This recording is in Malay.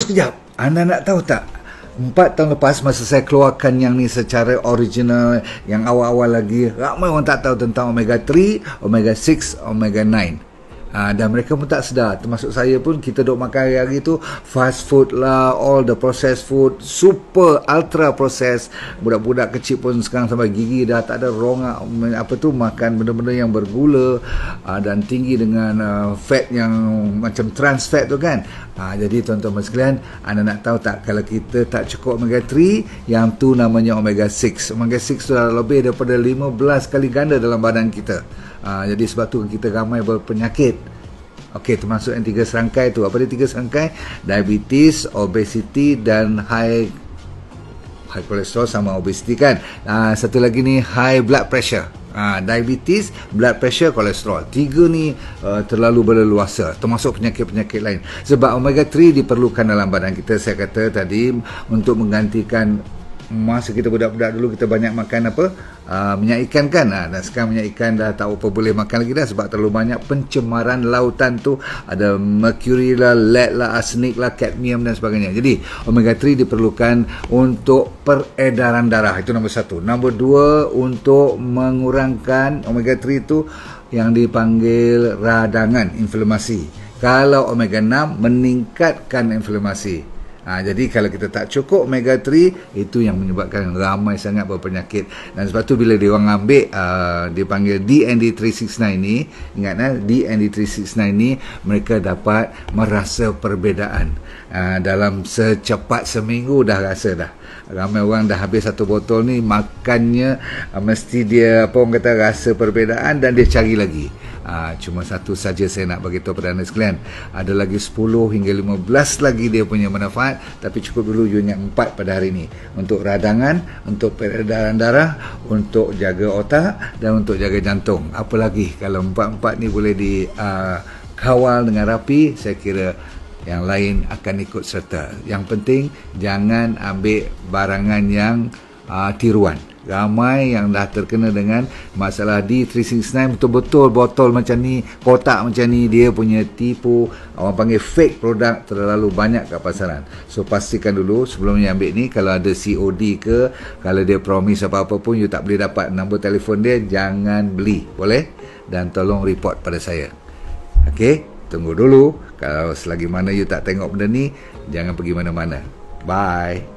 sekejap. Anda nak tahu tak? 4 tahun lepas masa saya keluarkan yang ni secara original, yang awal-awal lagi, ramai orang tak tahu tentang Omega 3, Omega 6, Omega 9. Dan mereka pun tak sedar, termasuk saya pun. Kita duk makan hari-hari tu fast food lah, all the processed food, super ultra processed. Budak-budak kecil pun sekarang sampai gigi dah tak ada rongak, makan benda-benda yang bergula dan tinggi dengan fat yang macam trans fat tu kan. Jadi tuan-tuan sekalian, anda nak tahu tak, kalau kita tak cukup omega 3, yang tu namanya omega 6. Omega 6 tu dah lebih daripada 15 kali ganda dalam badan kita. Jadi sebab tu kita ramai berpenyakit. Okey, termasuk yang 3 serangkai tu. Apa dia 3 serangkai? Diabetes, obesity dan high cholesterol sama obesity kan. Satu lagi ni high blood pressure. Diabetes, blood pressure, kolesterol. 3 ni terlalu berleluasa, termasuk penyakit-penyakit lain. Sebab omega 3 diperlukan dalam badan kita. Saya kata tadi, untuk menggantikan masa kita budak-budak dulu kita banyak makan minyak ikan kan. Dan sekarang minyak ikan dah tak apa boleh makan lagi dah, sebab terlalu banyak pencemaran lautan tu. Ada mercury lah, lead lah, arsenik lah, kadmium dan sebagainya. Jadi omega 3 diperlukan untuk peredaran darah. Itu nombor 1. Nombor 2, untuk mengurangkan omega 3 tu yang dipanggil radangan, inflamasi. Kalau omega 6 meningkatkan inflamasi. Jadi kalau kita tak cukup omega 3, itu yang menyebabkan ramai sangat berpenyakit. Dan sebab tu bila dia orang ambil dipanggil DND 369 ni, ingat DND 369 ni, mereka dapat merasa perbezaan. Dalam secepat seminggu dah rasa dah. Ramai orang dah habis 1 botol ni, makannya mesti dia orang kata rasa perbezaan dan dia cari lagi. Cuma 1 saja saya nak bagi tahu pada anda sekalian. Ada lagi 10 hingga 15 lagi dia punya manfaat, tapi cukup dulu you yang 4 pada hari ini. Untuk radangan, untuk peredaran darah, untuk jaga otak dan untuk jaga jantung. Apa lagi kalau 4-4 ni boleh dikawal dengan rapi, saya kira yang lain akan ikut serta. Yang penting jangan ambil barangan yang tiruan. Ramai yang dah terkena dengan masalah D369, betul-betul botol macam ni, kotak macam ni, dia punya tipu, orang panggil fake produk, terlalu banyak kat pasaran. So pastikan dulu sebelum you ambil ni, kalau ada COD ke, kalau dia promise apa-apa pun, you tak boleh dapat nombor telefon dia, jangan beli, boleh? Dan tolong report pada saya. Okey, tunggu dulu. Kalau selagi mana you tak tengok benda ni, jangan pergi mana-mana. Bye.